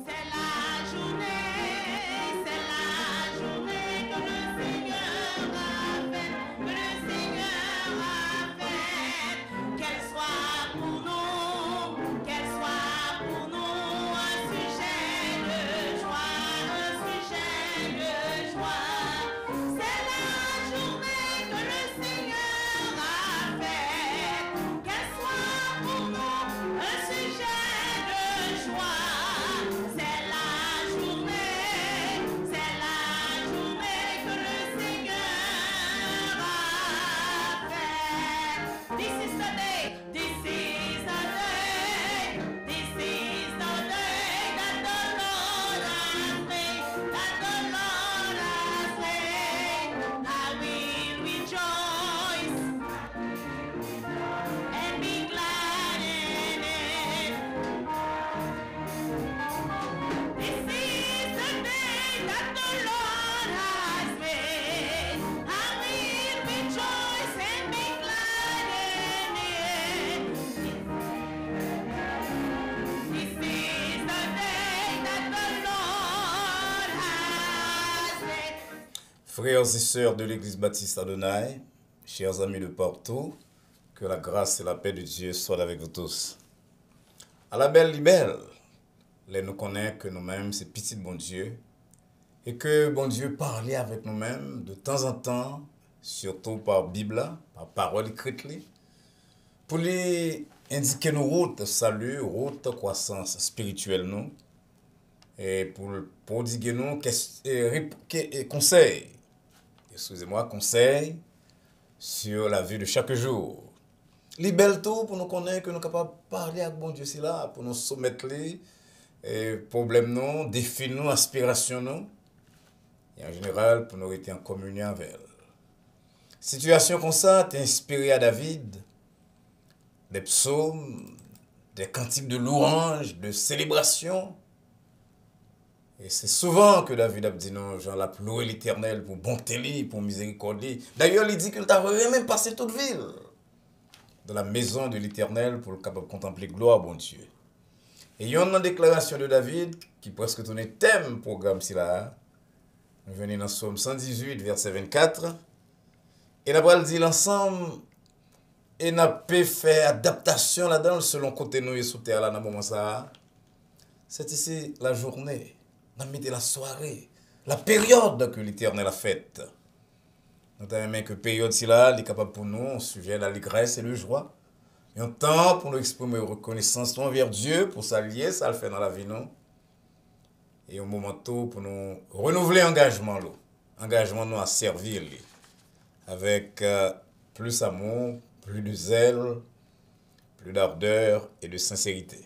C'est la journée que le Seigneur a faite, que le Seigneur a faite. Qu'elle soit pour nous un sujet de joie, un sujet de joie. C'est la journée que le Seigneur a faite. Qu'elle soit pour nous un sujet de joie. C'est la journée que le Seigneur a faite. This is the day, this is the day, this is the day that the Lord has made, that the Lord has made. I will rejoice and be glad in it. This is the day that the Lord has made. I will rejoice and be glad in it. This is the day that the Lord has made. Frères et sœurs de l'Église baptiste Adonai, chers amis de partout, que la grâce et la paix de Dieu soient avec vous tous. À la belle libelle, les nous connaît que nous-mêmes, c'est petit bon Dieu, et que bon Dieu parlait avec nous-mêmes de temps en temps, surtout par Bible, par parole écrite, pour lui indiquer nos routes salut, route croissance spirituelle nous, et pour prodiguer nous conseils, conseils sur la vie de chaque jour. Libelle tout pour nous connaître que nous sommes capables de parler avec bon Dieu, c'est là, pour nous soumettre les problèmes, nous, défis, nous, aspirations, nous, et en général pour nous rester en communion avec elle. Situation comme ça, t'es inspiré à David, des psaumes, des cantiques de louange, de célébration. Et c'est souvent que David a dit non, j'en l'a loué l'Éternel pour bonté, pour miséricorde. D'ailleurs, il dit qu'il t'a même passé toute ville dans la maison de l'Éternel pour le capable de contempler gloire, bon Dieu. Et il y a une déclaration de David qui presque tourne thème programme si là. Nous venons dans Psaume 118, verset 24. Et la parole dit l'ensemble et n'a pas fait adaptation là-dedans selon côté nous et sous terre là dans le moment ça. C'est ici la journée, nous mettons la soirée, la période que l'Éternel a faite. Nous avons même que période si là, il est capable pour nous, un sujet de l'allégresse et de joie. Et un temps pour nous exprimer reconnaissance envers Dieu, pour s'allier, ça le fait dans la vie nous. Et un moment tout pour nous renouveler l'engagement nous à servir lui, avec plus d'amour, plus de zèle, plus d'ardeur et de sincérité.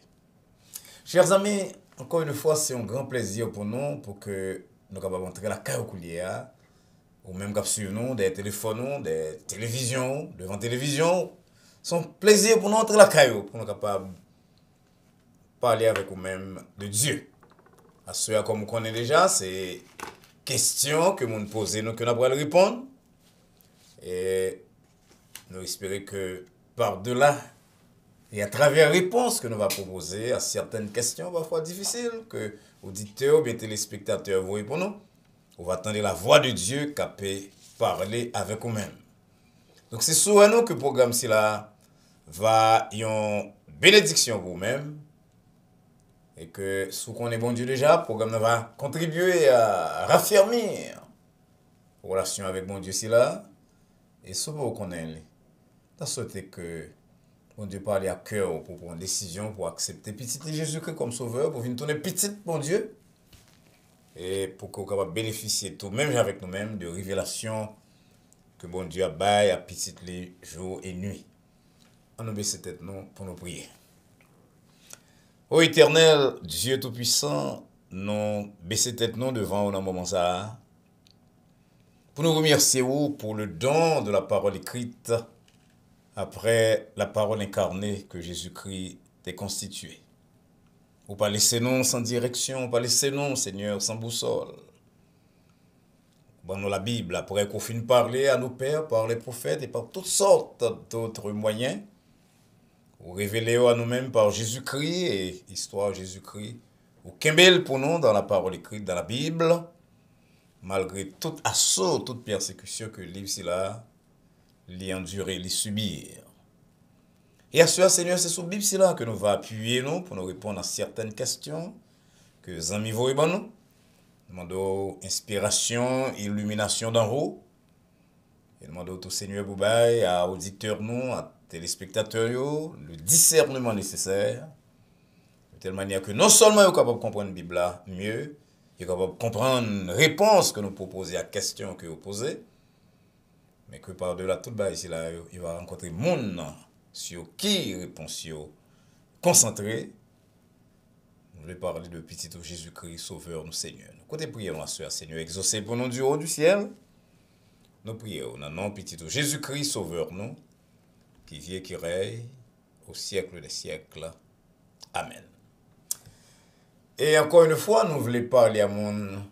Chers amis, encore une fois, c'est un grand plaisir pour nous, pour que nous puissions entrer la caille au coulier, ou même qu'à suivre nous, des téléphones, des télévisions, devant télévision. C'est un plaisir pour nous entrer la caille, pour nous capables parler avec nous-mêmes de Dieu. À ceux comme on connaît déjà, c'est questions que nous posons, nous que nous allons répondre. Et nous espérons que par-delà et à travers les réponses que nous allons proposer à certaines questions parfois difficiles, que auditeurs ou bien téléspectateurs vous répondent, on va attendre la voix de Dieu qui peut parler avec nous-mêmes. Donc c'est sur nous que le programme là va y une bénédiction pour vous-même. Et que sous qu'on est bon Dieu déjà, le programme va contribuer à raffermir la relation avec bon Dieu là. Et ce que vous connaissez, je souhaite que bon Dieu parle à cœur pour prendre une décision, pour accepter petit Jésus-Christ comme sauveur, pour venir tourner petit bon Dieu. Et pour que vous puissiez bénéficier tout, même avec nous-mêmes, de révélations que bon Dieu a baillé à petit les jours et nuits. On nous baisse tête nous pour nous prier. Ô Éternel, Dieu Tout-Puissant, nous baissons tête nous devant vous dans un moment ça. Pour nous remercier pour le don de la parole écrite après la parole incarnée que Jésus-Christ est constitué. Ou pas laisser nous sans direction, pas laisser nous, Seigneur, sans boussole. Dans la Bible, après qu'on finisse parler à nos pères, par les prophètes et par toutes sortes d'autres moyens, ou révéler à nous-mêmes par Jésus-Christ et histoire Jésus-Christ, ou kembel pour nous dans la parole écrite dans la Bible, malgré tout assaut, toute persécution que le livre si là, l'y endurer, l'y subir. Et à ce Seigneur, c'est sur la Bible si là que nous va appuyer nous pour nous répondre à certaines questions que les amis vont répondre nous. Demandons inspiration, illumination d'en haut. Et demandons au Seigneur Boubaï, à auditeurs nous, à téléspectateurs, le discernement nécessaire. De telle manière que non seulement ils sont capables de comprendre la Bible là mieux, ils sont capables de comprendre la réponse que nous proposons à la question que vous posez, mais que par-delà tout bas ici là, il va rencontrer monde sur qui réponse concentré. Nous voulons parler de petit Jésus-Christ, Sauveur, nous Seigneur. Nous côté prions à ce Seigneur, exaucé pour nous du haut du ciel. Nous prions dans le nom petit Jésus-Christ, Sauveur, nous, qui vit et qui règne au siècle des siècles. Amen. Et encore une fois, nous voulons parler à mon,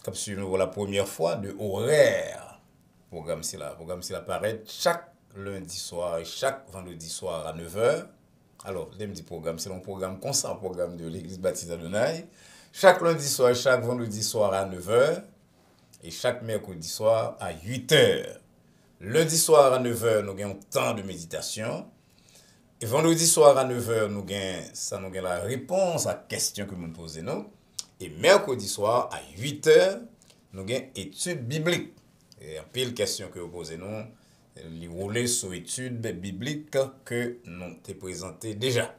comme si nous la première fois, de horaire. Programme si la paraît chaque lundi soir et chaque vendredi soir à 9h. Alors, les petits programmes, c'est un programme constant, un programme de l'Église baptiste Adonai. Chaque lundi soir et chaque vendredi soir à 9h. Et chaque mercredi soir à 8h. Lundi soir à 9h, nous avons un temps de méditation. Et vendredi soir à 9h, nous avons la réponse à la question que nous posons nous. Et mercredi soir à 8h, nous avons études bibliques. Et un pile question que vous posez nous, les rouler sur études bibliques que nous t'ai présenté déjà.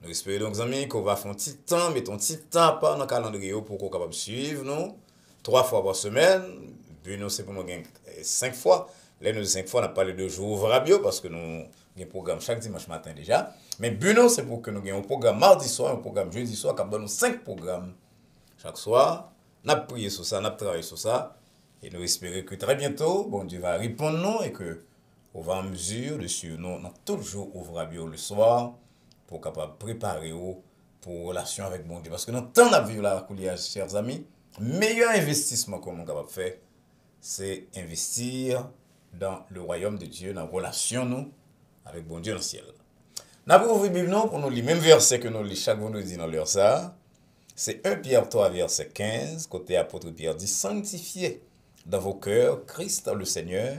Nous espérons donc, amis, qu'on va faire un petit temps, mettons un petit temps par dans le calendrier pour qu'on soit capable de suivre nous 3 fois par semaine. But nous, c'est pour nous gagner 5 fois. Là, nous 5 fois, on a parlé de jours ouvrables parce que nous avons un programme chaque dimanche matin déjà. Mais but nous, c'est pour que nous ayons un programme mardi soir, un programme jeudi soir, qui nous 5 programmes chaque soir. On a prié sur ça, on a travaillé sur ça. Et nous espérons que très bientôt, bon Dieu va répondre nous et que on va en mesure de suivre nous dans tout le jour ouvrable le soir pour capable préparer pour relation avec bon Dieu. Parce que dans le temps de la vie là, chers amis, meilleur investissement qu'on est capable de faire, c'est investir dans le royaume de Dieu, dans la relation nous avec bon Dieu dans le ciel. Nous avons ouvert la Bible pour nous les mêmes versets que nous lisons chaque vendredi dans l'heure ça. C'est 1 Pierre 3, verset 15, côté apôtre Pierre dit, sanctifiez dans vos cœurs Christ le Seigneur,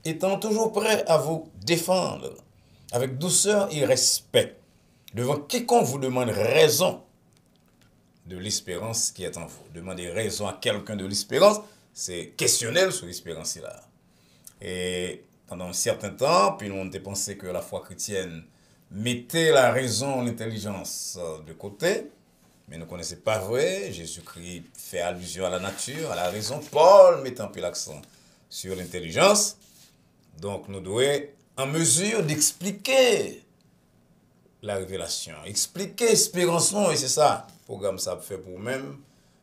étant toujours prêt à vous défendre avec douceur et respect devant quiconque vous demande raison de l'espérance qui est en vous. Demander raison à quelqu'un de l'espérance, c'est questionnel sur l'espérance là. Et pendant un certain temps, puis on a pensé que la foi chrétienne mettait la raison, l'intelligence de côté. Mais nous ne connaissons pas vrai. Jésus-Christ fait allusion à la nature, à la raison. Paul met un peu l'accent sur l'intelligence. Donc nous devons être en mesure d'expliquer la révélation, expliquer l'espérance. Et c'est ça, le programme ça fait pour nous-mêmes,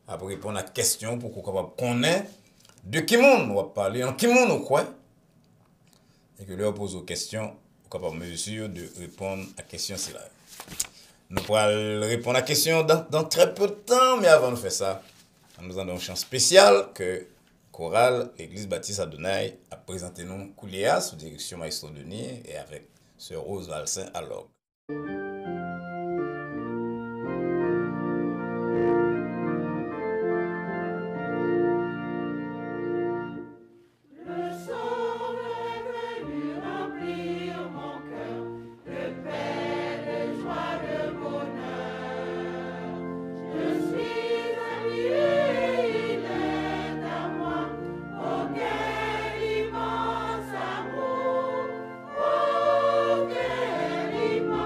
après répondre à la question pour qu'on soit connaître de qui monde on va parler, en qui monde on croit. Et que leur pose aux questions, on soit en mesure de répondre à la question c'est là. Nous pourrons répondre à la question dans très peu de temps, mais avant de faire ça, nous avons un chant spécial que Chorale Église Baptiste Adonai a présenté nous Kouléa sous direction Maestro Denis et avec Sœur Rose Valsin à l'orgue. Immense amour, oh, quel immense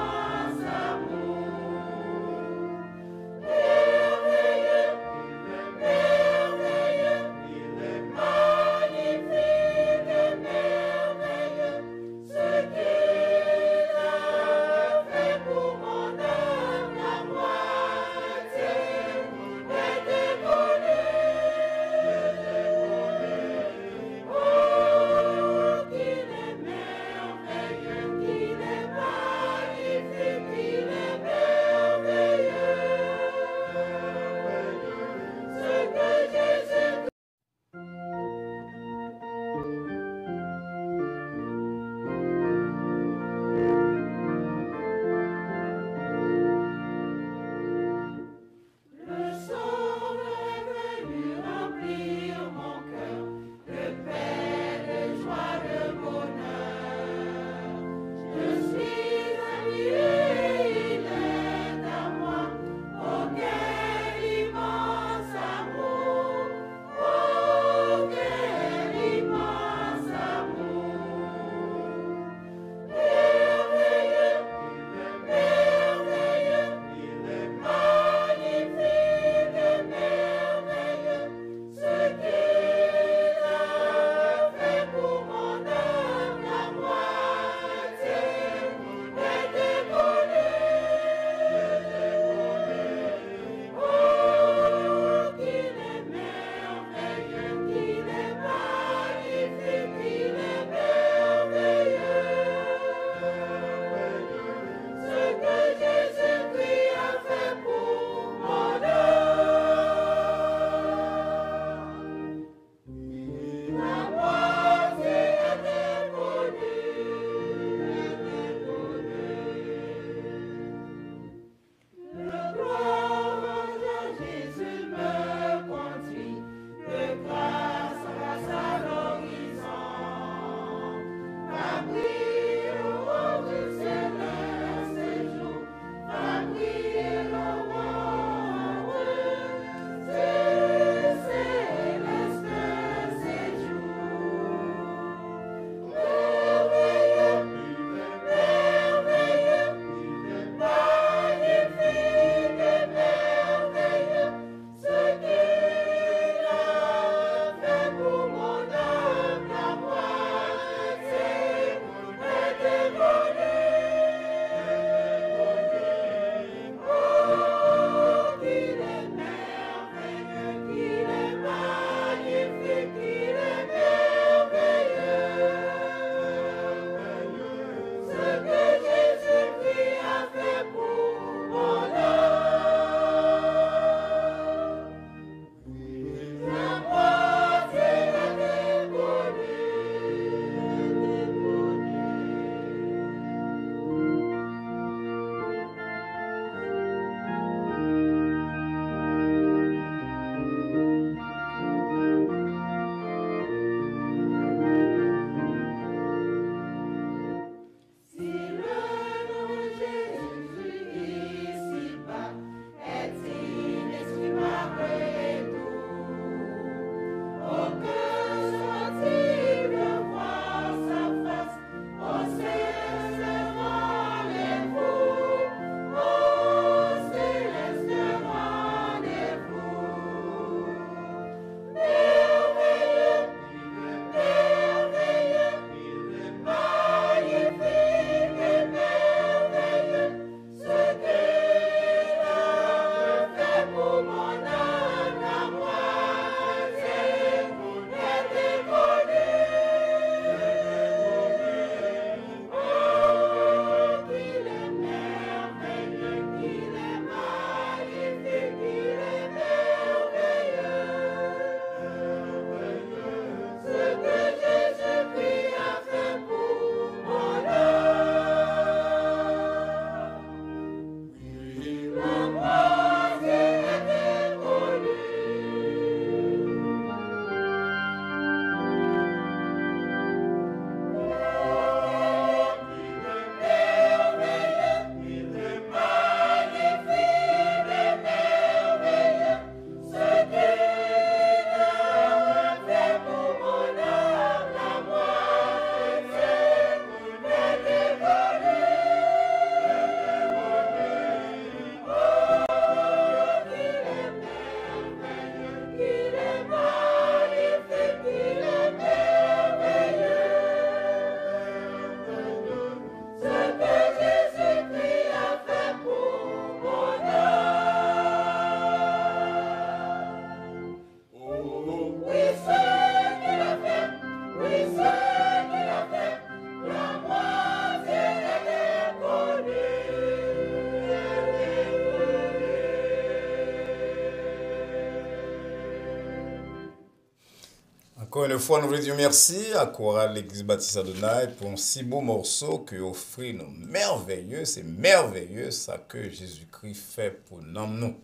Encore une fois, nous voulons dire merci à Chorale l'Église Baptiste Adonai pour un si beau morceau que offre nous merveilleux. C'est merveilleux ça que Jésus-Christ fait pour nous.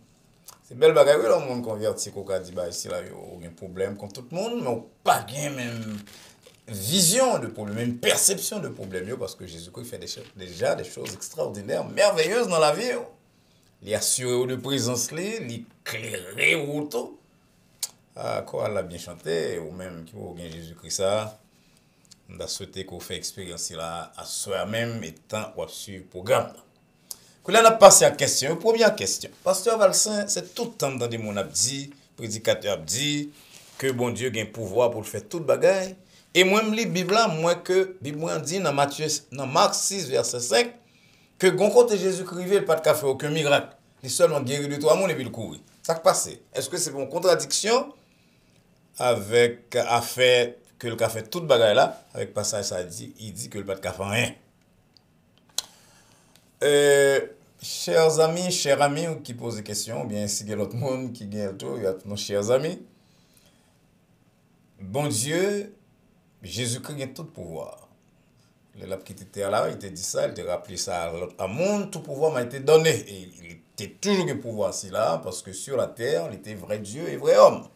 C'est belle bagaille, oui, le monde converti qu'on a dit, bah, ici, là, il y a aucun problème contre tout le monde, mais on n'a pas bien même vision de problème, même perception de problème, parce que Jésus-Christ fait déjà des choses extraordinaires, merveilleuses dans la vie. Il assure de présence, il éclaire ou tout. Ah, quoi, elle a bien chanté, ou même qui vous Jésus-Christ, ça, on a souhaité qu'on fait expérience là à soi-même étant ou sur le programme. Quand on a passé à la question, première question. Pasteur Valsin, c'est tout le temps dans des mots a dit, prédicateur a dit, que bon Dieu a un pouvoir pour faire toute bagaille. Et moi, je lis la Bible, moi, que la Bible dit dans Marc 6, verset 5, que bon côté Jésus-Christ, il n'a pas de faire aucun miracle. Il seulement guéri de toi, mon et puis le courir. Ça qui passe. Est-ce que c'est une contradiction avec a fait que le fait toute bagaille là, avec passage ça dit, il dit que le pas de faire rien. Chers amis qui posent des questions, ou bien si il y a l'autre monde qui gagne tout, il y a nos chers amis. Bon Dieu, Jésus-Christ a tout pouvoir. Le lap qui était là, il t'a dit ça, il t'a rappelé ça à monde, tout pouvoir m'a été donné. Et il était toujours un pouvoir si là, parce que sur la terre, il était vrai Dieu et vrai homme.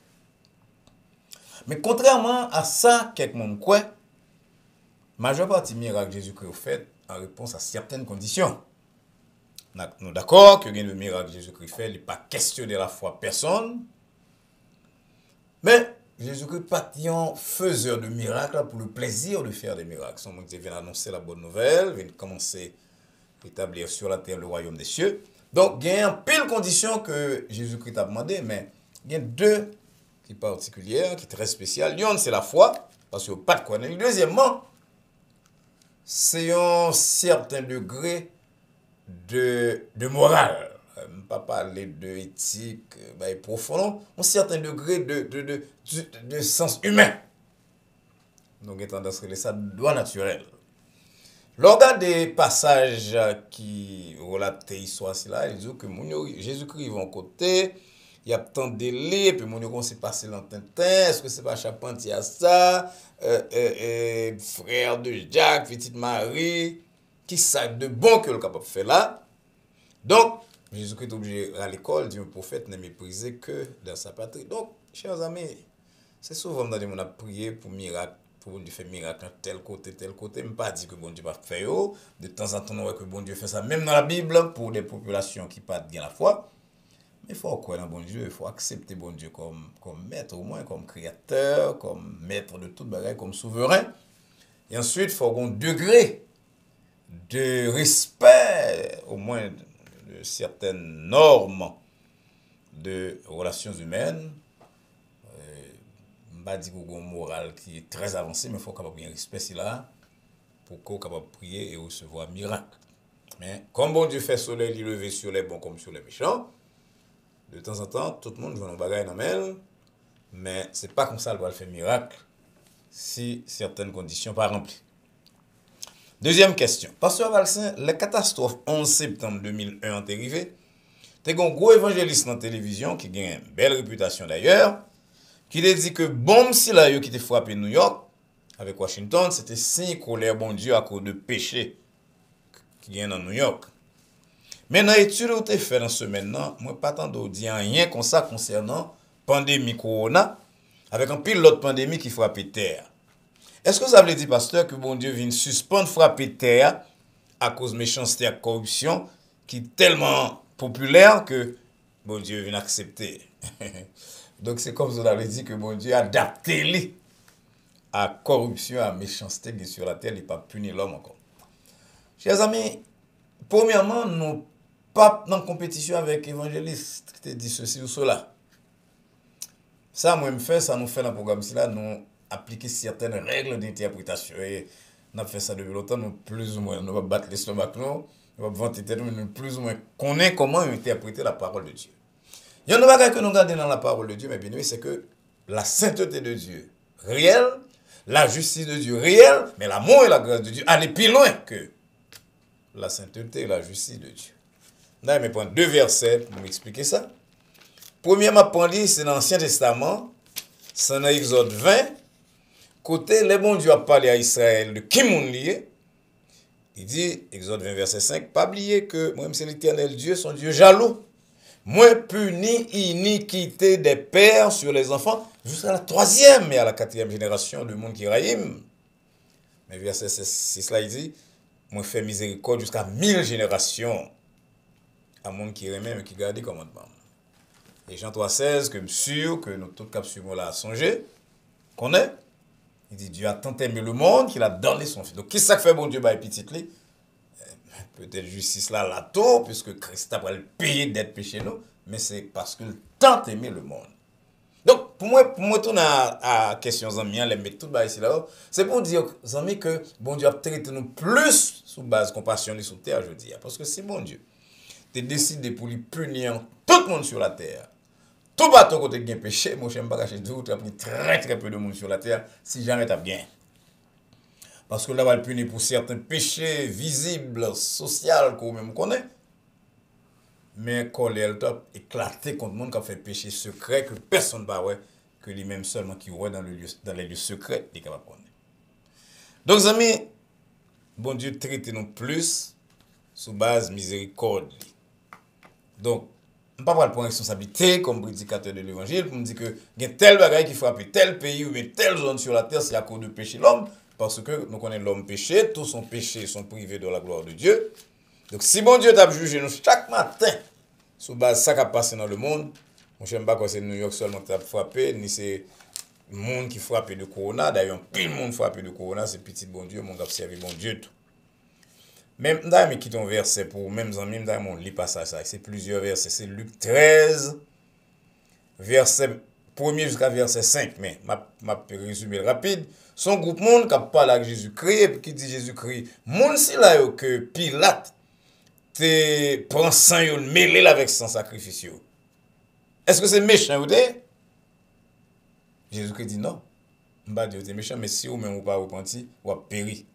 Mais contrairement à ça, quelqu'un croit, la majeure partie des miracles que Jésus-Christ a fait en réponse à certaines conditions. Nous sommes d'accord que le miracle que Jésus-Christ fait, il n'est pas questionné la foi personne. Mais Jésus-Christ n'est pas un faiseur de miracles pour le plaisir de faire des miracles. Son monde vient annoncer la bonne nouvelle, vient commencer à établir sur la terre le royaume des cieux. Donc, il y a une pile condition que Jésus-Christ a demandé, mais il y a deux qui sont particulières, qui sont très spéciales. L'une, c'est la foi, parce qu'il n'y a pas de quoi. Deuxièmement, c'est un certain degré de morale. Je ne vais pas parler d'éthique profond, un certain degré de sens humain. Donc, il y a tendance à ça doit naturel. Lors des passages qui relatent l'histoire, il dit que Jésus-Christ va en côté, il y a tant de délais, puis mon Dieu, s'est passé dans est-ce que c'est pas Charpentier à ça, frère de Jacques, petite Marie, qui sait de bon que le capable de faire là. Donc, Jésus-Christ est obligé à l'école, dit un prophète n'est méprisé que dans sa patrie. Donc, chers amis, c'est souvent dans les gens qui prié pour miracle, pour Dieu faire miracle tel côté, mais pas dit que bon Dieu va faire. De temps en temps, on voit que bon Dieu fait ça, même dans la Bible, pour des populations qui pas bien la foi. Mais il faut croire dans bon Dieu, il faut accepter bon Dieu comme maître, au moins comme créateur, comme maître de toute bagaille, comme souverain. Et ensuite, il faut avoir un degré de respect, au moins de certaines normes de relations humaines. Je ne vais pas dire qu'il y a une morale qui est très avancée, mais il faut capable de respect là pour qu'on capable de prier et recevoir un miracle. Mais comme bon Dieu fait soleil, il lever sur les bons comme sur les méchants, de temps en temps, tout le monde veut un bagage dans elle, mais ce n'est pas comme ça qu'il va faire miracle si certaines conditions ne sont pas remplies. Deuxième question. Pasteur Valsin, la catastrophe 11 septembre 2001 est arrivée. Tu as un gros évangéliste dans la télévision qui a une belle réputation d'ailleurs, qui a dit que bombe si là qui était frappé New York avec Washington, c'était signe colère bon Dieu à cause de péché qui vient dans New York. Mais dans l'étude que tu as fait dans ce maintenant, moi pas tant de dire rien comme ça concernant pandémie corona avec un pile l'autre pandémie qui frappe terre. Est-ce que ça veut dire, pasteur, que bon Dieu vient suspendre frapper terre à cause de méchanceté et corruption qui est tellement populaire que bon Dieu vient accepter? Donc c'est comme ça on avait dit que bon Dieu a adapté à corruption, à méchanceté qui est sur la terre, il n'a pas puni l'homme encore. Chers amis, premièrement, nous pas dans compétition avec l'évangéliste qui te dit ceci ou cela. Ça, moi, me fait, ça nous fait dans le programme là, nous appliquer certaines règles d'interprétation. Et nous avons fait ça depuis longtemps, nous plus ou moins, nous allons battre l'estomac, nous allons vanter, nous plus ou moins connaissons comment interpréter la parole de Dieu. Il y a une chose que nous regardons dans la parole de Dieu, mais bien oui, c'est que la sainteté de Dieu réelle, la justice de Dieu réelle, mais l'amour et la grâce de Dieu allaient plus loin que la sainteté et la justice de Dieu. Là, je vais prendre deux versets pour m'expliquer ça. Premièrement, c'est dans l'Ancien Testament, c'est dans Exode 20, côté, les bons Dieu a parlé à Israël de qui moun lié. Il dit, Exode 20, verset 5, pas oublier que moi, c'est l'Éternel Dieu, son Dieu jaloux. Moi, punis iniquité des pères sur les enfants jusqu'à la 3e et à la 4e génération de monde qui raïm. Mais verset 6 là, il dit, moi, fais miséricorde jusqu'à 1000 générations à monde qui remet mais qui garde les commandements. Et Jean 3,16, que je suis sûr que nous tous cap suivons là à songer, qu'on est. Il dit, Dieu a tant aimé le monde qu'il a donné son fils. Donc, qui ça fait bon Dieu by petit li? Peut-être justice là, la tour, puisque Christ a le payer d'être péché nous, mais c'est parce qu'il a tant aimé le monde. Donc, pour moi, tourner à question Zami, les mettre tout bas ici là, c'est pour dire, Zami, que bon Dieu a traité nous plus sous base compassion sur terre, je dis. Parce que si bon Dieu, tu décidé pour lui punir tout le monde sur la terre, tout bateau côté qui a péché, moi, je n'aime pas cacher tout, tu as pris très très peu de monde sur la terre, si jamais tu as bien. Parce que là, on va le punir pour certains péchés visibles, sociaux, qu'on même connaît. Mais quand elle a éclaté contre le monde qui a fait péché secret, que personne ne va voir, que lui-même seulement qui voit dans les lieux secrets, il est capable de connaître. Donc, amis, bon Dieu traite nous plus sous base miséricorde. Donc, je ne vais pas prendre responsabilité comme prédicateur de l'évangile pour me dire que il y a tel bagaille qui frappe tel pays ou telle zone sur la terre, c'est à cause de péché l'homme. Parce que nous connaissons l'homme péché, tous son péché sont privés de la gloire de Dieu. Donc si bon Dieu t'a jugé nous chaque matin, sur base de ça qui a passé dans le monde, je ne sais pas que c'est New York seulement qui a frappé, ni c'est le monde qui frappé de corona. D'ailleurs, pile monde frappé de corona, c'est petit bon Dieu, mon a servi bon Dieu tout. Même dans mes quittons verset pour même amis, dans mon lit passage ça, c'est plusieurs versets, c'est Luc 13 verset 1er jusqu'à verset 5, mais m'a résumé rapide. Son groupe monde qui parle avec Jésus-Christ et qui dit Jésus-Christ, monde si là que Pilate te prend sang yo mêlé avec son sacrifice. Est-ce que c'est méchant ou t'es? Jésus-Christ dit non. M'pa dire t'es méchant mais si ou même ou pas repenti, ou a péri.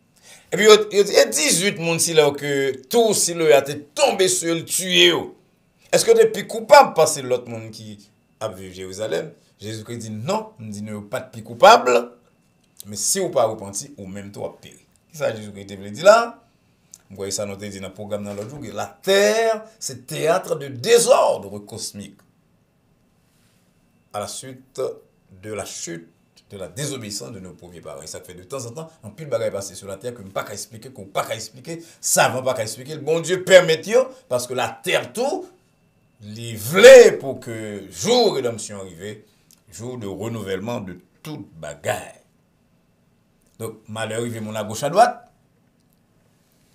Et puis il y a 18 monde si là que tout si le a tombé sur le tuer. Est-ce que t'es plus coupable parce que l'autre monde qui a vu Jérusalem? Jésus-Christ dit non, il dit ne pas de plus coupable. Mais si ou pas repenti, ou même toi péri. Qui ça Jésus-Christ veut dire là? Vous voyez ça noté dans le programme dans l'autre jour. La terre, c'est théâtre de désordre cosmique. À la suite de la chute, de la désobéissance de nos premiers parents. Et ça fait de temps en temps, un pile bagaille passé sur la terre que nous pas qu'à expliquer, qu'on pas qu'à expliquer, savant pas qu'à expliquer. Le bon Dieu permet parce que la terre tout, il voulait pour que jour rédemption arrive, jour de renouvellement de toute bagaille. Donc, malheur arrive mon à gauche à droite.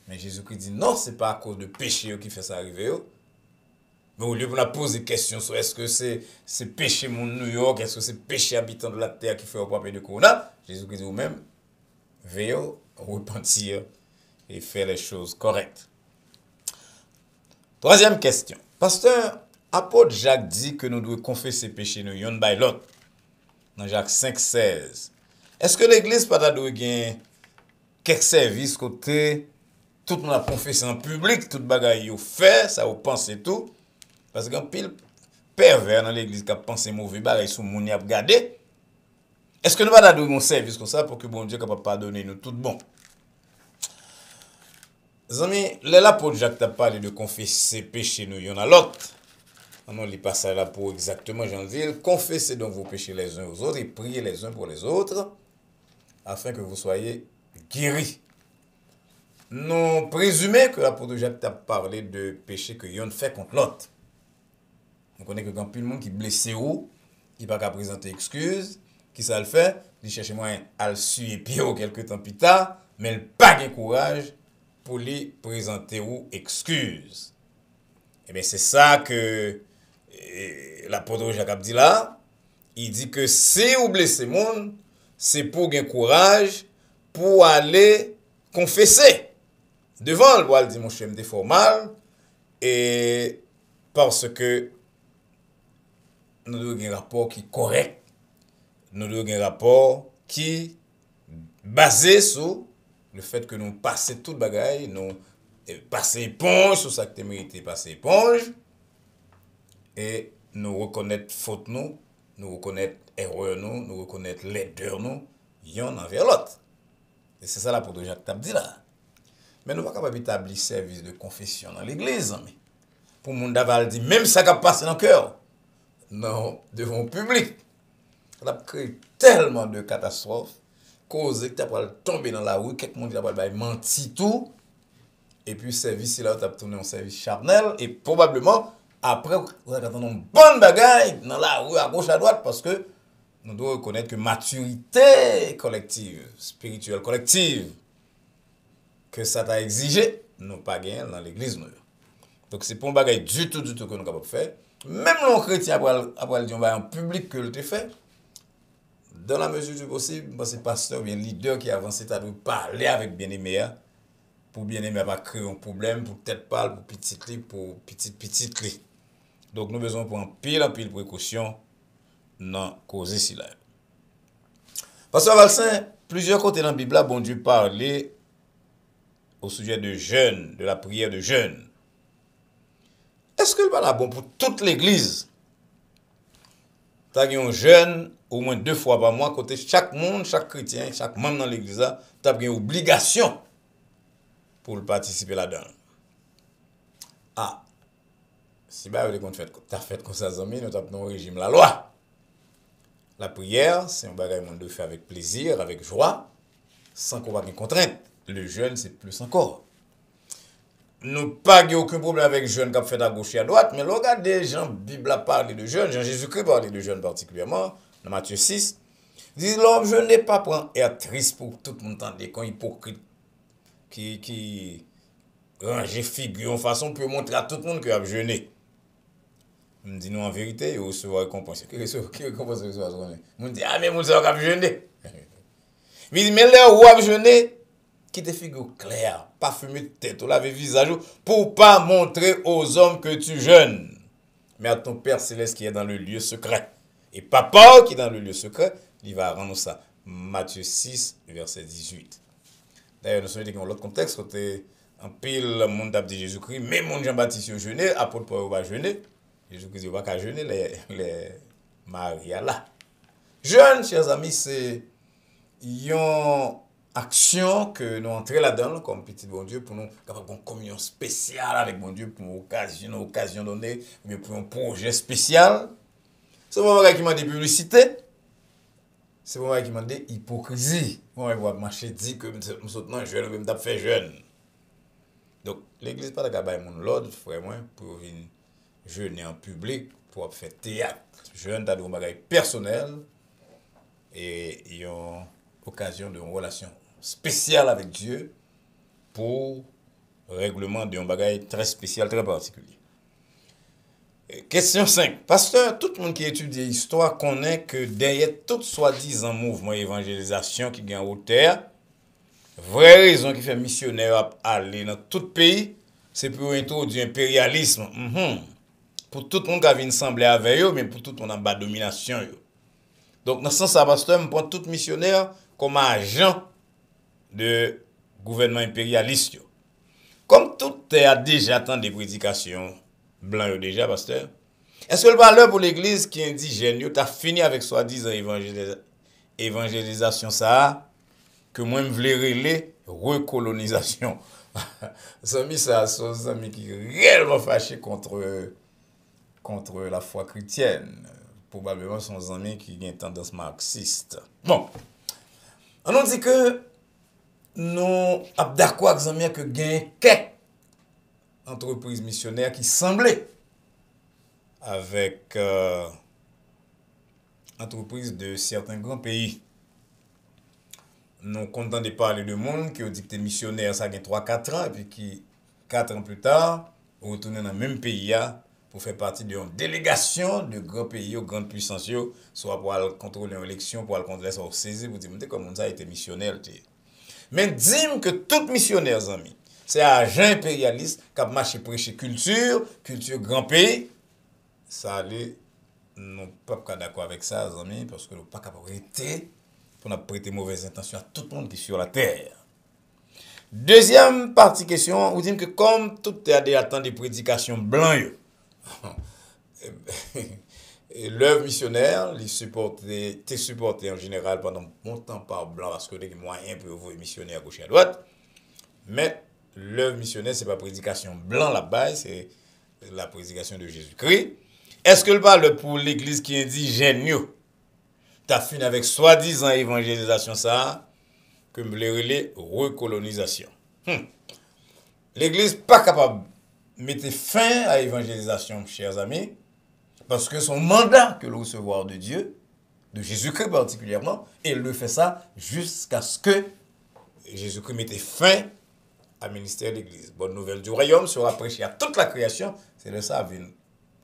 Mais Jésus-Christ dit non, ce n'est pas à cause de péché qui fait ça arriver. Mais au lieu de poser question sur est-ce que c'est péché mon New York, est-ce que c'est péché habitant de la terre qui fait au papier de Corona, Jésus-Christ dit vous-même, veillez, repentir et faire les choses correctes. Troisième question. Pasteur, apôtre Jacques dit que nous devons confesser péché nous yon by l'autre. Dans Jacques 5,16. Est-ce que l'église pas doit gagner quelques services côté tout le monde a confessé en public, tout bagaille yo fait, ça vous pensez tout parce qu'un pile pervers dans l'église qui a pensé mauvais bagaille sur moun y a regardé. Est-ce que nous pas doit un service comme ça pour que bon Dieu capable pardonner nous tout bon? Amis, l'apôtre Jacques t'a parlé de confesser péché nous yon à l'autre. On lit pas ça là pour exactement Jean-Ville. Confessez donc vos péchés les uns aux autres et priez les uns pour les autres afin que vous soyez guéris. Nous présumons que l'apôtre Jacques t'a parlé de péché que yon fait contre l'autre. On connaît que quand plus le monde qui blessé ou, il pas qu'à présenter excuse, qui ça le fait, il cherche moyen à le suivre pied ou quelque temps plus tard, mais il pas de courage pour lui présenter ou excuse. Et bien c'est ça que l'apôtre Jacques a dit là. Il dit que si vous blessez monde, c'est pour gagner courage pour aller confesser devant le roi. Il dit mon cher, me fait mal et parce que nous devons un rapport qui est correct, nous devons un rapport qui est basé sur le fait que nous passons toute bagaille, nous passons éponge sur ça que tu mérité passer éponge et nous reconnaître faute nous reconnaître erreur nous reconnaître laideur nous, yon envers l'autre. Et c'est ça là pour Jacques t'a dit là. Mais nous ne pouvons pas établir service de confession dans l'église. Pour mon daval dit, même ça qui passe dans le cœur, non, devant le public. Ça a créé tellement de catastrophes, causé que tu as tomber dans la rue, quelqu'un qui a menti tout, et puis service là, tu as tourné en service charnel, et probablement, après, vous avez une bonne bagaille dans la rue, à gauche, à droite, parce que nous devons reconnaître que maturité collective, spirituelle collective, que ça t'a exigé, nous pas gagné dans l'église. Donc c'est pour un bagage du tout que nous sommes capables de faire. Même les chrétiens, après le dire en public que le fait, dans la mesure du possible, c'est pasteur, bien leader qui avance, tu as dû parler avec bien-aimé, pour bien-aimé pas créer un problème, pour tête pâle, pour petite lit, pour petite lit. Donc nous avons besoin pour un pile précaution dans cause ici là. Pasteur Valsin, plusieurs côtés dans la Bible, bon Dieu parlait au sujet de jeûne, de la prière de jeûne. Est-ce que le pas bon pour toute l'église? Tu as un jeûne au moins 2 fois par mois, côté chaque monde, chaque chrétien, chaque membre dans l'église, tu as une obligation pour participer là-dedans. Ah, si tu as fait comme ça, nous avons un régime la loi. La prière, c'est un bagage qu'on doit faire avec plaisir, avec joie, sans qu'on ait de contrainte. Le jeûne, c'est plus encore. Nous n'avons aucun problème avec le jeûne qui a fait à gauche et à droite, mais regardez, Jean, la Bible a parlé de jeûne, Jean-Jésus-Christ a parlé de jeûne particulièrement, dans Matthieu 6. Il dit, l'homme, je n'ai pas prendre air triste pour tout le monde entendre, quand hypocrite qui range figure en façon pour montrer à tout le monde qu'il a jeûné. Je me dis, non, en vérité, il recevra récompense. Qui récompense recevra? Je me dis, ah, mais mon Dieu, il a jeûné. Mais là où il a jeûné, qui te figure claire, pas fumer de tête, ou laver visage, pour pas montrer aux hommes que tu jeûnes, mais à ton Père Céleste qui est dans le lieu secret. Et Papa qui est dans le lieu secret, il va rendre ça. Matthieu 6, verset 18. D'ailleurs, nous sommes dans l'autre contexte, côté en pile, le monde a dit Jésus-Christ, mais mon Jean-Baptiste a jeûné, apôtre Paul va jeûner. Jésus-Christ ne va pas jeûner, les Maria là. Jeûne, chers amis, c'est une action que nous entrons là-dedans comme petit bon Dieu pour nous avoir une communion spéciale avec bon Dieu pour une occasion donnée, mais pour un projet spécial. C'est pas vrai qui m'a dit publicité. C'est pas vrai qui m'a dit hypocrisie. Moi, je vais marcher dit que nous sommes jeunes, nous avons fait jeune. Donc, l'église pas de mon l'ordre, frère, pour venir jeûner en public, pour faire théâtre. Jeune, tu as des bagages personnels et il y a occasion d'une relation spéciale avec Dieu pour règlement d'un bagage très spécial, très particulier. Question 5. Pasteur, tout le monde qui étudie l'histoire connaît que derrière tout soi-disant mouvement évangélisation qui gagne en hauteur, vraie raison qui fait missionnaire aller dans tout pays, c'est pour introduire l'impérialisme. Pour tout le monde qui vient sembler avec eux, mais pour tout le monde en bas domination. Donc, dans ce sens, pasteur, je prends tout missionnaire comme agent de gouvernement impérialiste. Comme tout a déjà tant de prédications blancs déjà, pasteur, est-ce que le valeur pour l'église qui est indigène, tu as fini avec soi-disant évangélisation ça, que moi je voulais relayer recolonisation. Amis, ça sont des amis qui sont réellement fâchés contre la foi chrétienne. Probablement sont des amis qui ont une tendance marxiste. Bon, on nous dit que nous sommes d'accord avec les amis que gagne quelques entreprises missionnaires qui semblaient avec entreprises de certains grands pays. Nous sommes contents de parler de monde qui ont dit que les missionnaires, ça a 3-4 ans, et puis qui, 4 ans plus tard, retournent dans le même pays pour faire partie d'une délégation de grands pays, de grandes puissances, soit pour aller contrôler une élection, pour aller contrôler ça, pour saisir, pour dire, comment ça a été missionnaire. Mais dis-moi que tout missionnaire, amis, c'est un agent impérialiste qui a marché prêcher culture grand pays. Ça allait, nous ne sommes pas d'accord avec ça, amis, parce que nous ne sommes pas capables d'arrêter pour nous prêter mauvaise intention à tout le monde qui est sur la terre. Deuxième partie question, vous dites que comme tout est à des prédications blanches, Et l'œuvre missionnaire, t'es supporté en général pendant longtemps par blanc parce que les moyens pour vous missionner à gauche et à droite. Mais l'œuvre missionnaire, c'est pas prédication blanc là-bas, c'est la prédication de Jésus-Christ. Est-ce que le parle pour l'église qui est indigène, t'as fini avec soi-disant évangélisation ça, que me les recolonisation. L'église pas capable de mettre fin à l'évangélisation, chers amis, parce que son mandat que le recevoir de Dieu, de Jésus-Christ particulièrement, et il le fait ça jusqu'à ce que Jésus-Christ mette fin à ministère de l'Église. Bonne nouvelle du royaume sera prêchée à toute la création, c'est de ça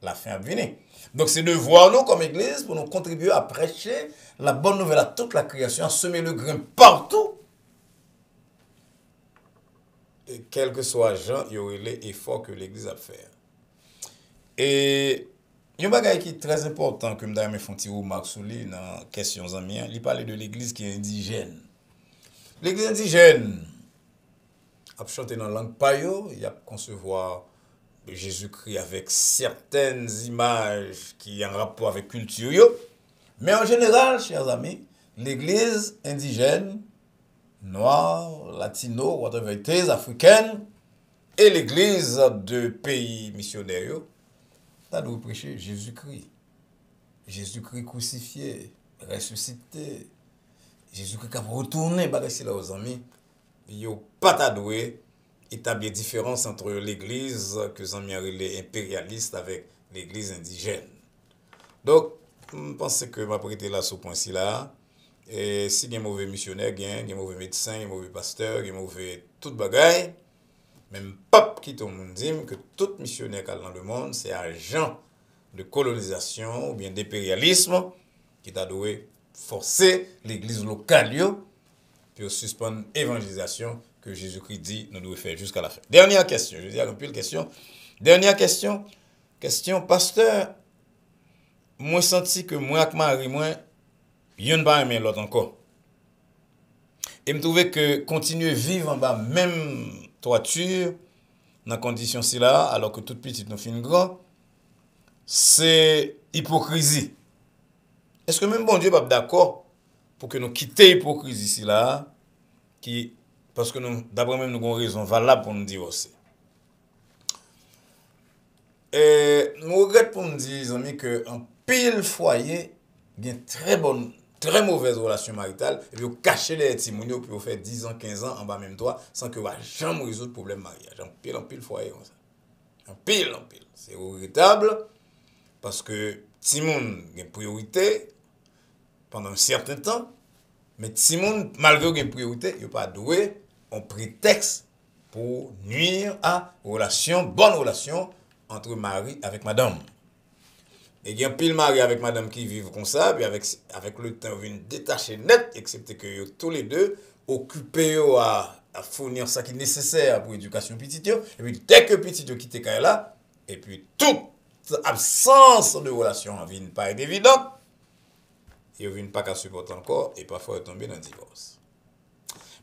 la fin à venir. Donc c'est de voir nous comme Église pour nous contribuer à prêcher la bonne nouvelle à toute la création, à semer le grain partout. Et quel que soit Jean, il y aurait les efforts que l'Église a fait. Et il y a un bagage qui est très important que je me fais un petit remarque sur lui dans la question amis. Il parlait de l'église qui est indigène. L'église indigène a chanté dans la langue payo, il a concevoir Jésus-Christ avec certaines images qui ont un rapport avec culture. Mais en général, chers amis, l'église indigène, noire, latino, whatever it is, africaine, et l'église de pays missionnaires, ça doit prêcher Jésus-Christ. Jésus-Christ crucifié, ressuscité. Jésus-Christ qui a retourné, bagay là aux amis. Il n'y a pas tadoué établir différence entre l'église que les amis les impérialistes avec l'église indigène. Donc, je pense que je vais prêter là ce point-ci là. Et si il y a un mauvais missionnaire, il y a un mauvais médecin, il y a un mauvais pasteur, il y a un mauvais tout bagaille. Même pape qui tout le monde dit que tout missionnaire dans le monde, c'est agent de colonisation ou bien d'impérialisme qui t'a doué forcer l'église locale puis suspendre l'évangélisation que Jésus-Christ dit nous devons faire jusqu'à la fin. Dernière question, je dis un peu de question. Dernière question, pasteur, moi senti que moi avec Marie, moi, y'en pas aimer l'autre encore. Et me trouvais que continuer à vivre en bas, même toiture, dans condition si là, alors que toute petite nous fin grand, c'est hypocrisie. Est-ce que même bon Dieu n'est pas d'accord pour que nous quittions l'hypocrisie si là, parce que nous, d'après même, nous avons raison valable pour nous divorcer. Et nous regrettons pour nous dire, amis, qu'en pile foyer, il y a une très mauvaise relation maritale, et puis vous cachez les timoniaux, puis vous faites 10 ans, 15 ans en bas même toi, sans que vous n'ayez jamais résoudre le problème mariage. En pile foyer comme ça. En pile. C'est regrettable, parce que Timon a une priorité pendant un certain temps, mais Timon, malgré qu'il a une priorité, il n'a pas doué un prétexte pour nuire à bonne relation entre mari avec madame. Et il y a un pile mari avec madame qui vivent comme ça, puis avec le temps, ils viennent détacher net, excepté que tous les deux occupés à fournir ce qui est nécessaire pour l'éducation petite. Et puis dès que petit quitte là, et puis toute absence de relation vient pas être évidente, et ne vient pas qu'à supporter encore, et parfois tomber dans le divorce.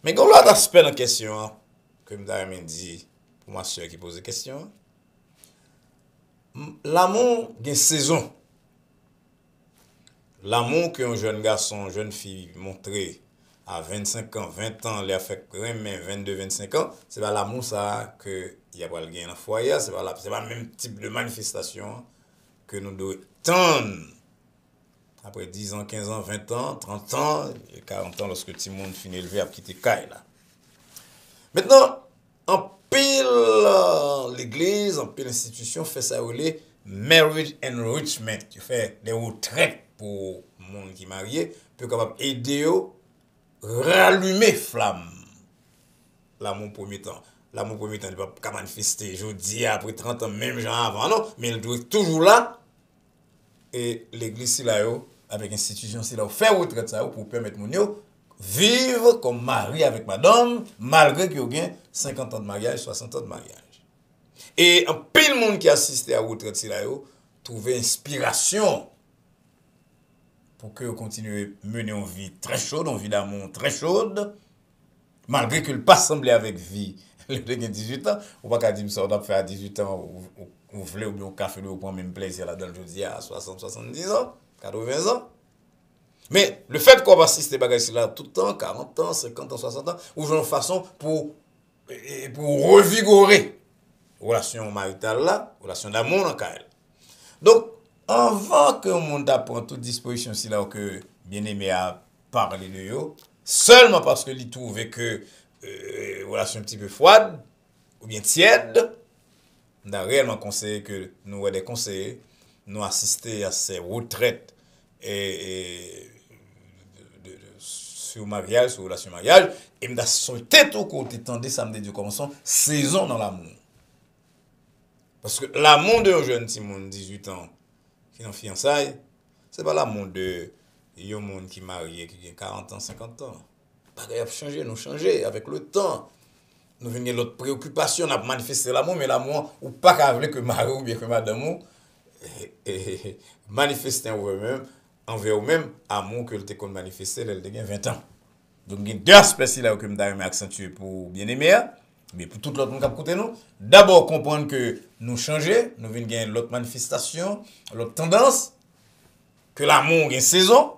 Mais quand l'autre aspect en question, comme Darmin dit, pour ma soeur qui pose des questions, l'amour a une saison. L'amour qu'un jeune garçon, une jeune fille montré à 25 ans, 20 ans, les a fait 22, 25 ans, c'est pas l'amour ça que il y a pas le gain dans le foyer, c'est pas le même type de manifestation que nous devons tendre après 10 ans, 15 ans, 20 ans, 30 ans, et 40 ans lorsque tout le monde finit élevé à quitter Kaï là. Maintenant, en pile l'église, en pile l'institution fait ça les marriage enrichment. Tu fais des retraites pour les gens qui sont mariés, pour capable aider à rallumer flamme. L'amour premier temps. L'amour premier temps, il ne peut pas manifester, je dis, après 30 ans, même genre avant, non, mais il doit être toujours là. Et l'église, là, avec l'institution, là, faire retraite ça pour permettre mon yo vivre comme mari avec madame, malgré qu'il y ait 50 ans de mariage, 60 ans de mariage. Et un pile monde qui assiste à la retraite, là, trouver inspiration pour que vous continuez à mener une vie très chaude, une vie d'amour très chaude, malgré que le pas semblé avec vie. Le 18 ans, ou pas qu'à dire ça, on doit faire à 18 ans, vous voulez ou bien au café, vous prenez même plaisir là dans le jeudi à 60, 70 ans, 80 ans. Mais le fait qu'on va assister à ces là tout le temps, 40 ans, 50 ans, 60 ans, ou une façon pour revigorer la relation maritale là, relation d'amour dans elle. Donc, avant que le monde prenne toute disposition si là que bien-aimé a parlé de yo, seulement parce que il trouvait que relation un petit peu froide ou bien tiède, on a réellement conseillé que nous des conseillers, nous assister à ces retraites sur mariage, sur relation mariage, et m'a sauté tout côté tendez samedi du commençant saison dans l'amour. Parce que l'amour d'un jeune petit monde 18 ans qui est en fiançailles, c'est pas l'amour de un monde qui est marié qui a 40 ans, 50 ans. Pas grave changer, nous changer avec le temps. Nous venons l'autre préoccupation, on a manifesté l'amour, mais l'amour ou pas qu'à que mari ou bien que madame manifester envers eux-mêmes amour que le te manifester elle a 20 ans. Donc il y a deux aspects là que je accentuer pour bien-aimer, mais pour tout l'autre monde qui écoute nous. D'abord comprendre que nous changer, nous venons gagner l'autre manifestation, l'autre tendance que l'amour a une saison.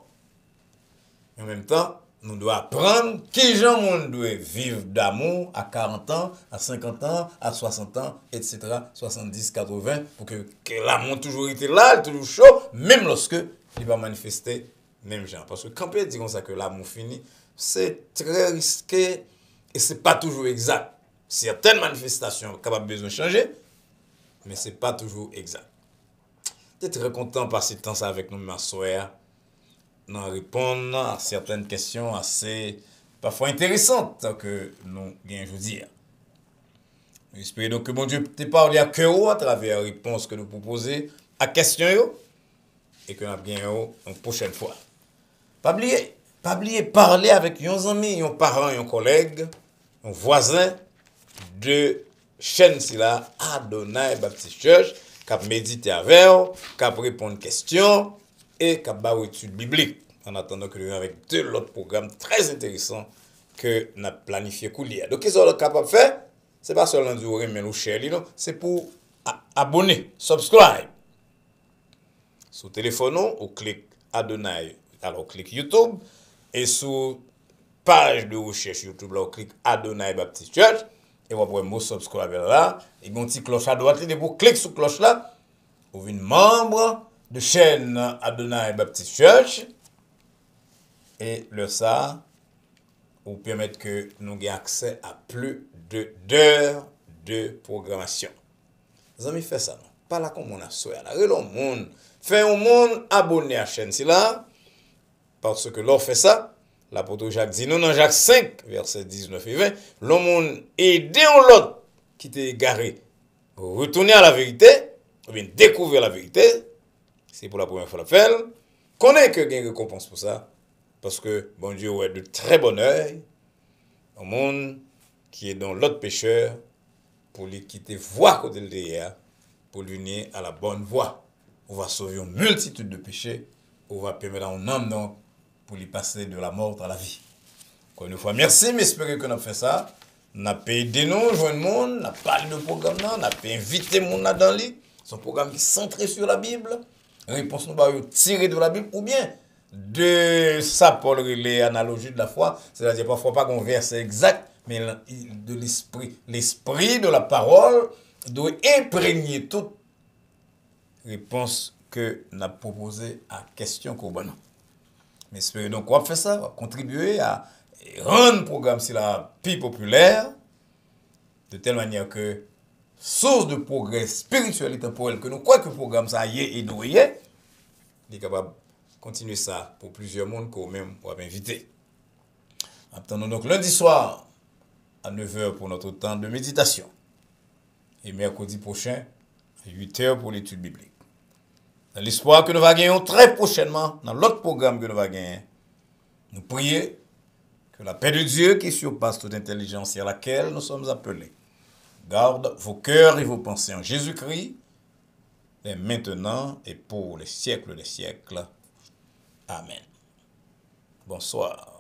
En même temps, nous devons apprendre qui gens monde doit vivre d'amour à 40 ans, à 50 ans, à 60 ans, etc., 70, 80, pour que l'amour toujours été là, toujours chaud, même lorsque il va manifester même genre. Parce que quand on dit comme ça que l'amour finit, c'est très risqué et c'est pas toujours exact. Certaines manifestations sont capables de changer, mais c'est pas toujours exact. Je suis très content de passer le temps avec nous, ma soeur. Nous répondre à certaines questions assez parfois intéressantes que nous gagnons aujourd'hui. J'espère donc que mon Dieu te parle à cœur à travers les réponses que nous proposons à questions et que nous gagnons une prochaine fois. Pas oublier parler avec un ami, un parent, un collègue, un voisin de chaîne si là Adonai Baptist Church qui a médité avec, qui a répondu aux questions et qui a une étude biblique. En attendant que nous ayons avec deux autres programmes très intéressants que nous avons planifié couler. Donc, qu'est-ce qu'on est capable de faire? Ce n'est pas seulement du mais nous cher, c'est pour abonner, subscribe. Sur le téléphone, on clique Adonai, alors on clique YouTube. Et sur page de recherche YouTube, là, on clique Adonai Baptist Church. Et vous pouvez me subscribe là. Et un petit cloche à droite, et vous cliquez sur la cloche là. Vous êtes membre de chaîne Adonai Baptist Church. Et le ça vous permettre que nous ayons accès à plus d'heures de programmation. Les amis, faites ça, non? Pas là comme on a souhaité. Le monde. Fait un monde abonné à la chaîne. C'est là. Parce que l'on fait ça. L'apôtre Jacques dit, non, dans Jacques 5, versets 19 et 20, le monde aide l'autre qui t'est égaré. Retourner à la vérité, ou bien découvrir la vérité. C'est pour la première fois l'appel. Connaît que il y a une récompense pour ça. Parce que bon Dieu a de très bon œil au monde qui est dans l'autre pécheur pour lui quitter voie côté de derrière pour l'unir à la bonne voie. On va sauver une multitude de péchés. On va permettre à un homme donc pour lui passer de la mort à la vie. Encore une fois, merci, mais j'espère que nous avons fait ça. Nous avons aidé nous, joindre le monde, nous avons parlé de programme, nous avons invité le monde dans lui. C'est un programme qui est centré sur la Bible. Réponse nous va tirer de la Bible ou bien de ça pour l'analogie de la foi, c'est-à-dire parfois pas qu'on verset exact, mais de l'esprit. L'esprit de la parole doit imprégner toute réponse que nous avons proposée à question qu'on a. Mais espérons donc qu'on va faire ça, on va contribuer à rendre le programme si la plus populaire, de telle manière que source de progrès spirituel et temporel que nous croyons que le programme ça y est et doit y est, il est capable continuer ça pour plusieurs mondes qu'on même va inviter. Attendons donc lundi soir à 9h pour notre temps de méditation. Et mercredi prochain à 8h pour l'étude biblique. Dans l'espoir que nous allons gagner très prochainement dans l'autre programme que nous allons gagner, nous prions que la paix de Dieu qui surpasse toute intelligence et à laquelle nous sommes appelés garde vos cœurs et vos pensées en Jésus-Christ, dès maintenant et pour les siècles des siècles. Amen. Bonsoir.